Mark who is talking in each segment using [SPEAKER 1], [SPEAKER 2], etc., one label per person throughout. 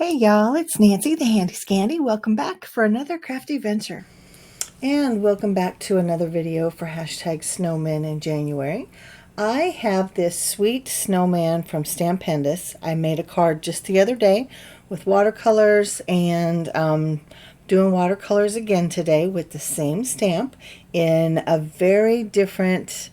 [SPEAKER 1] Hey y'all, it's Nancy the Handy Scandy. Welcome back for another crafty venture. And welcome back to another video for hashtag snowman in January. I have this sweet snowman from Stampendous. I made a card just the other day with watercolors and doing watercolors again today with the same stamp in a very different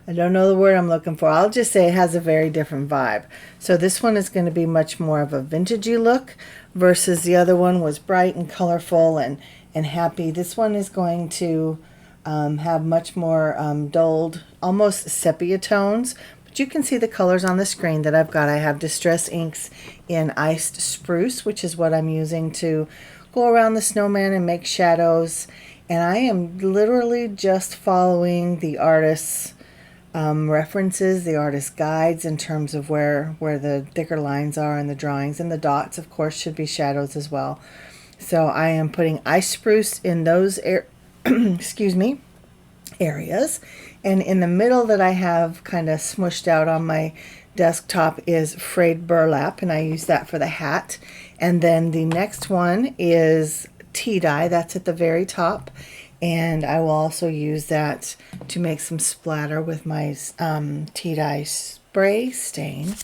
[SPEAKER 1] I don't know the word I'm looking for. I'll just say it has a very different vibe. So this one is going to be much more of a vintagey look versus the other one was bright and colorful and happy. This one is going to have much more dulled, almost sepia tones. But you can see the colors on the screen that I've got. I have Distress Inks in Iced Spruce, which is what I'm using to go around the snowman and make shadows. And I am literally just following the artist's references, the artist guides in terms of where the thicker lines are in the drawings, and the dots of course should be shadows as well. So I am putting ice spruce in those excuse me, areas, and in the middle that I have kind of smushed out on my desktop is frayed burlap, and I use that for the hat. And then the next one is tea dye, that's at the very top, and I will also use that to make some splatter with my tea dye spray stain.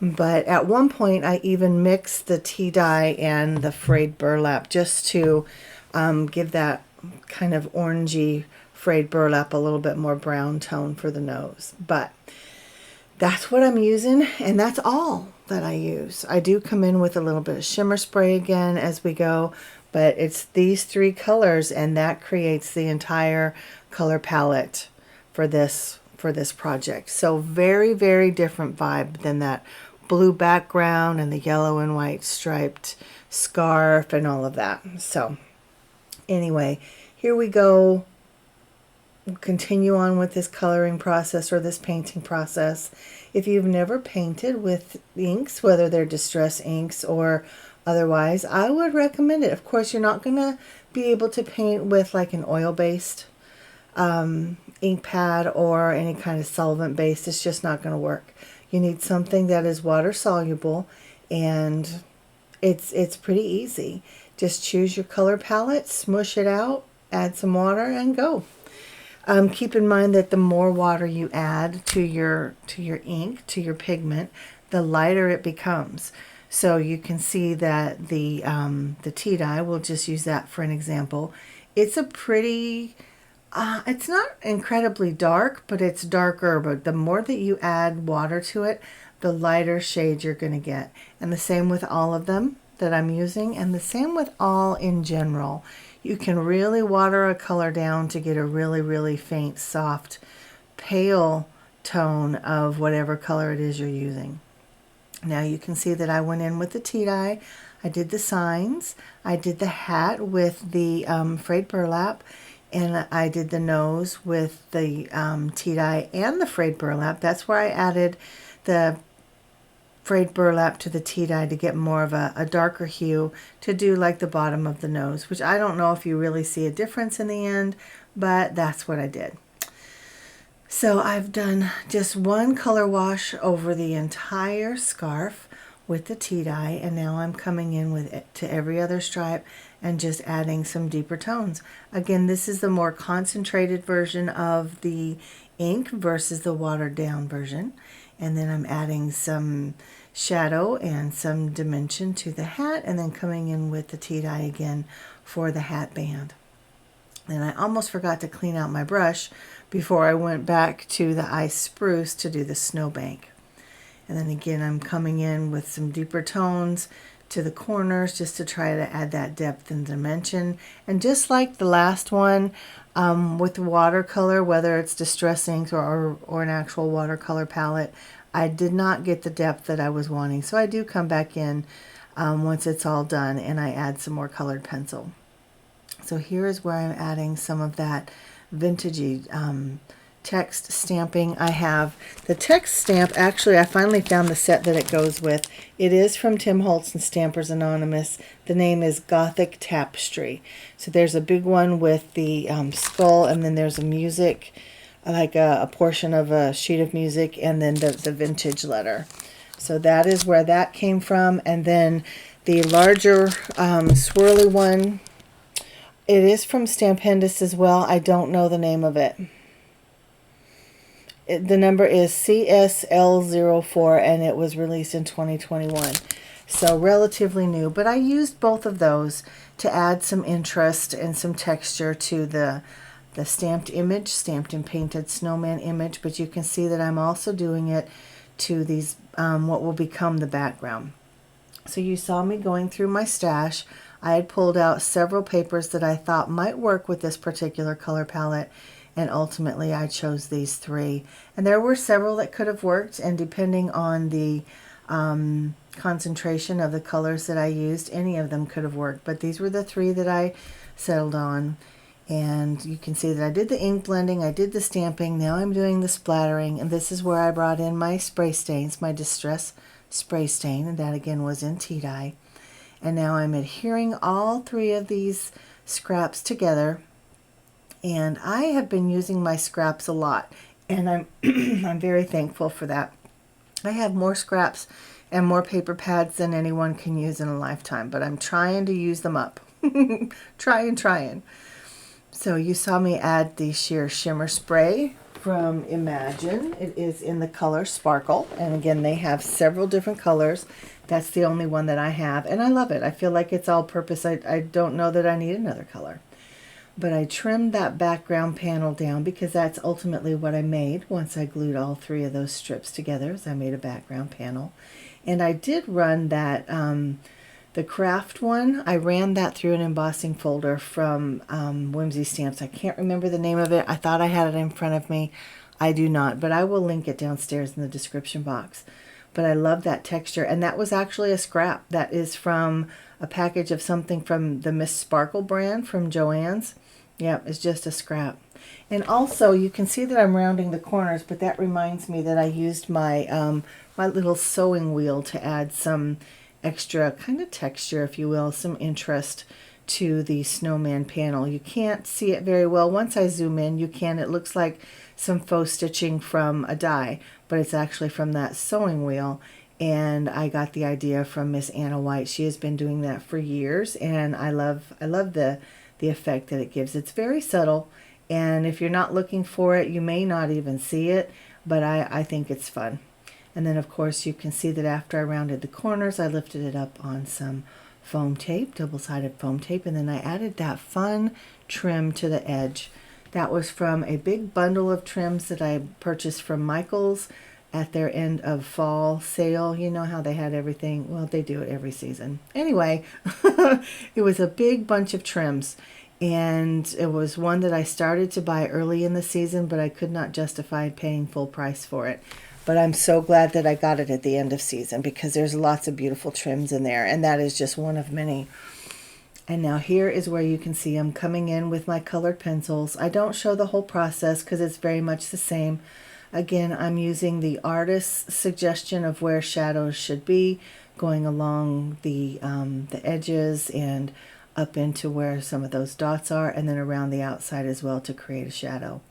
[SPEAKER 1] But at one point I even mixed the tea dye and the frayed burlap just to give that kind of orangey frayed burlap a little bit more brown tone for the nose. But that's what I'm using, and that's all that I use. I do come in with a little bit of shimmer spray again as we go, but it's these three colors, and that creates the entire color palette for this project. So very, very different vibe than that blue background and the yellow and white striped scarf and all of that. So anyway, here we go. We'll continue on with this coloring process or this painting process. If you've never painted with inks, whether they're distress inks or otherwise, I would recommend it. Of course, you're not going to be able to paint with like an oil-based ink pad or any kind of solvent-based. It's just not going to work. You need something that is water-soluble, and it's pretty easy. Just choose your color palette, smush it out, add some water, and go. Keep in mind that the more water you add to your ink, to your pigment, the lighter it becomes. So you can see that the tea dye, we'll just use that for an example. It's a pretty, it's not incredibly dark, but it's darker. But the more that you add water to it, the lighter shade you're going to get. And the same with all of them that I'm using, and the same with all in general. You can really water a color down to get a really, really faint, soft, pale tone of whatever color it is you're using. Now you can see that I went in with the tea dye. I did the signs. I did the hat with the frayed burlap, and I did the nose with the tea dye and the frayed burlap. That's where I added the frayed burlap to the tea dye to get more of a darker hue to do like the bottom of the nose, which I don't know if you really see a difference in the end, but that's what I did. So I've done just one color wash over the entire scarf with the tea dye, and now I'm coming in with it to every other stripe and just adding some deeper tones. Again, this is the more concentrated version of the ink versus the watered down version. And then I'm adding some shadow and some dimension to the hat, and then coming in with the tea dye again for the hat band. And I almost forgot to clean out my brush before I went back to the ice spruce to do the snowbank. And then again, I'm coming in with some deeper tones to the corners just to try to add that depth and dimension. And just like the last one with watercolor, whether it's distress inks or an actual watercolor palette, I did not get the depth that I was wanting. So I do come back in once it's all done, and I add some more colored pencil. So here is where I'm adding some of that vintagey text stamping. I have the text stamp. Actually, I finally found the set that it goes with. It is from Tim Holtz and Stampers Anonymous. The name is Gothic Tapestry. So there's a big one with the skull, and then there's a music, like a portion of a sheet of music, and then the vintage letter. So that is where that came from. And then the larger swirly one, it is from Stampendous as well. I don't know the name of it. The number is CSL04, and it was released in 2021. So relatively new. But I used both of those to add some interest and some texture to the stamped image, stamped and painted snowman image. But you can see that I'm also doing it to these, what will become the background. So you saw me going through my stash. I had pulled out several papers that I thought might work with this particular color palette, and ultimately I chose these three. And there were several that could have worked, and depending on the concentration of the colors that I used, any of them could have worked. But these were the three that I settled on. And you can see that I did the ink blending, I did the stamping, now I'm doing the splattering, and this is where I brought in my spray stains, my Distress spray stain, and that again was in tea dye. And now I'm adhering all three of these scraps together, and I have been using my scraps a lot, and I'm I'm very thankful for that. I have more scraps and more paper pads than anyone can use in a lifetime, but I'm trying to use them up. trying. So you saw me add the sheer shimmer spray from Imagine. It is in the color Sparkle, and again they have several different colors. That's the only one that I have, and I love it. I feel like it's all purpose. I don't know that I need another color. But I trimmed that background panel down because that's ultimately what I made once I glued all three of those strips together, as I made a background panel. And I did run that, the craft one, I ran that through an embossing folder from Whimsy Stamps. I can't remember the name of it. I thought I had it in front of me. I do not, but I will link it downstairs in the description box. But I love that texture, and that was actually a scrap. That is from a package of something from the Miss Sparkle brand from Joann's. Yep, it's just a scrap. And also, you can see that I'm rounding the corners, but that reminds me that I used my my little sewing wheel to add some extra kind of texture, if you will, some interest to the snowman panel. You can't see it very well. Once I zoom in, you can. It looks like some faux stitching from a die, but it's actually from that sewing wheel. And I got the idea from Miss Anna White. She has been doing that for years, and I love the effect that it gives. It's very subtle, and if you're not looking for it, you may not even see it, but I think it's fun. And then of course you can see that after I rounded the corners, I lifted it up on some foam tape, double-sided foam tape, and then I added that fun trim to the edge. That was from a big bundle of trims that I purchased from Michael's at their end of fall sale. You know how they had everything. Well, they do it every season. Anyway, it was a big bunch of trims, and it was one that I started to buy early in the season, but I could not justify paying full price for it. But I'm so glad that I got it at the end of season, because there's lots of beautiful trims in there, and that is just one of many. And now here is where you can see I'm coming in with my colored pencils. I don't show the whole process because it's very much the same. Again, I'm using the artist's suggestion of where shadows should be, going along the edges and up into where some of those dots are, and then around the outside as well to create a shadow.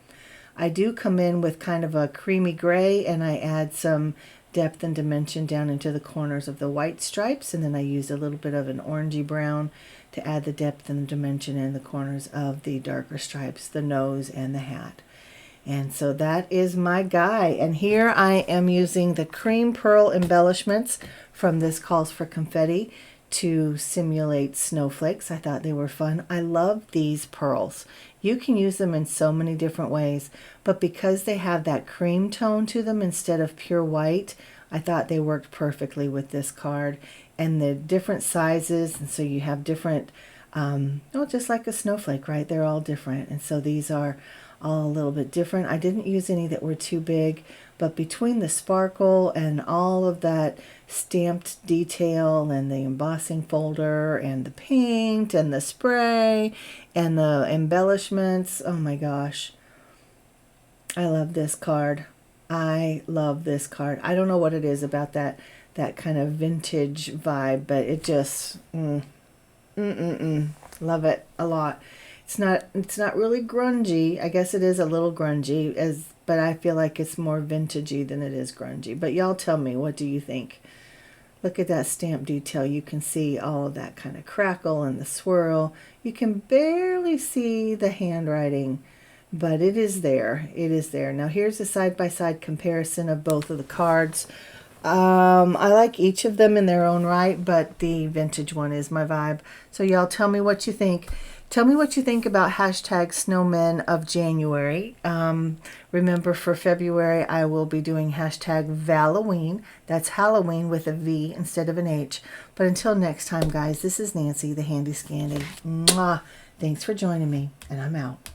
[SPEAKER 1] I do come in with kind of a creamy gray, and I add some depth and dimension down into the corners of the white stripes, and then I use a little bit of an orangey brown to add the depth and the dimension in the corners of the darker stripes, the nose and the hat. And so that is my guy. And here I am using the cream pearl embellishments from This Calls for Confetti to simulate snowflakes. I thought they were fun. I love these pearls. You can use them in so many different ways, but because they have that cream tone to them instead of pure white, I thought they worked perfectly with this card. And the different sizes, and so you have different, just like a snowflake, right? They're all different. And so these are all a little bit different. I didn't use any that were too big, but between the sparkle and all of that stamped detail and the embossing folder and the paint and the spray and the embellishments, oh my gosh, I love this card. I love this card. I don't know what it is about that kind of vintage vibe, but it just love it a lot. It's not really grungy. I guess it is a little grungy, as but I feel like it's more vintagey than it is grungy. But y'all tell me, what do you think? Look at that stamp detail. You can see all of that kind of crackle and the swirl. You can barely see the handwriting, but it is there. It is there. Now here's a side-by-side comparison of both of the cards. I like each of them in their own right, but the vintage one is my vibe. So y'all tell me what you think. Tell me what you think about hashtag Snowmen of January. Remember, for February, I will be doing hashtag Valloween. That's Halloween with a V instead of an H. But until next time, guys, this is Nancy, the Handy Scandy. Mwah. Thanks for joining me, and I'm out.